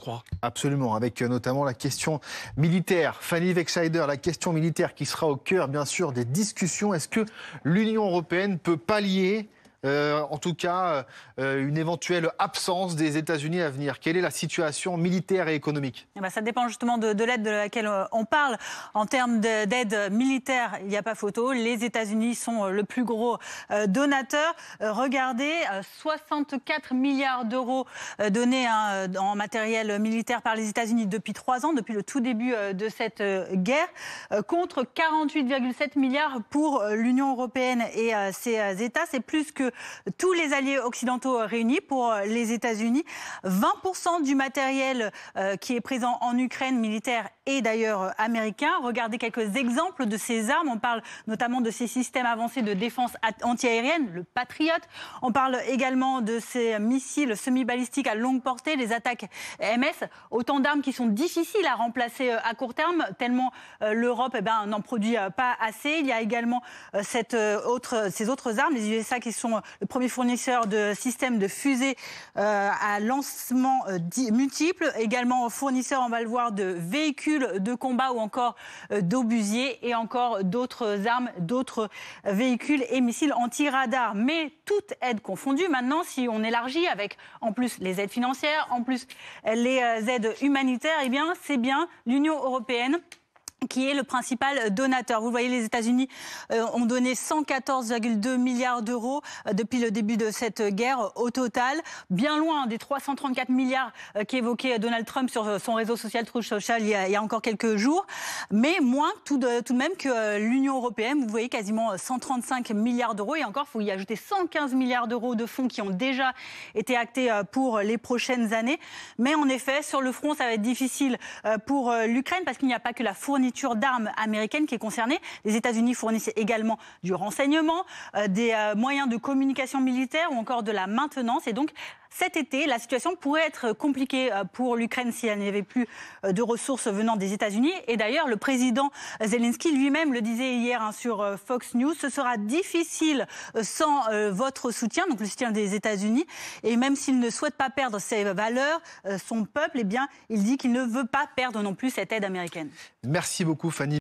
crois. Absolument, avec notamment la question militaire. Fanny Wegscheider, la question militaire qui sera au cœur, bien sûr, des discussions. Est-ce que l'Union européenne peut pallier en tout cas, une éventuelle absence des États-Unis à venir? Quelle est la situation militaire et économique? Ça dépend justement de l'aide de laquelle on parle. En termes d'aide militaire, il n'y a pas photo. Les États-Unis sont le plus gros donateur. Regardez, 64 milliards d'euros donnés en matériel militaire par les États-Unis depuis 3 ans, depuis le tout début de cette guerre, contre 48,7 milliards pour l'Union européenne et ses États. C'est plus que tous les alliés occidentaux réunis pour les États-Unis. 20% du matériel qui est présent en Ukraine, militaire et d'ailleurs américain. Regardez quelques exemples de ces armes. On parle notamment de ces systèmes avancés de défense anti-aérienne, le Patriot. On parle également de ces missiles semi-balistiques à longue portée, les attaques MS. Autant d'armes qui sont difficiles à remplacer à court terme, tellement l'Europe n'en produit pas assez. Il y a également ces autres armes, les USA qui sont le premier fournisseur de systèmes de fusées à lancement multiples, également fournisseur, on va le voir, de véhicules de combat ou encore d'obusiers et encore d'autres armes, d'autres véhicules et missiles anti-radar. Mais toute aide confondue, maintenant, si on élargit avec en plus les aides financières, en plus les aides humanitaires, eh bien, c'est bien l'Union européenne qui est le principal donateur. Vous voyez, les États-Unis ont donné 114,2 milliards d'euros depuis le début de cette guerre au total, bien loin des 334 milliards qu'évoquait Donald Trump sur son réseau social Truth Social il y a encore quelques jours, mais moins tout de même que l'Union européenne. Vous voyez, quasiment 135 milliards d'euros, et encore, il faut y ajouter 115 milliards d'euros de fonds qui ont déjà été actés pour les prochaines années. Mais en effet, sur le front, ça va être difficile pour l'Ukraine, parce qu'il n'y a pas que la fourniture d'armes américaines qui est concernée. Les États-Unis fournissent également du renseignement, des moyens de communication militaire ou encore de la maintenance. Et donc, cet été, la situation pourrait être compliquée pour l'Ukraine si elle n'y avait plus de ressources venant des États-Unis. Et d'ailleurs, le président Zelensky lui-même le disait hier sur Fox News, ce sera difficile sans votre soutien, donc le soutien des États-Unis. Et même s'il ne souhaite pas perdre ses valeurs, son peuple, eh bien, il dit qu'il ne veut pas perdre non plus cette aide américaine. Merci beaucoup, Fanny.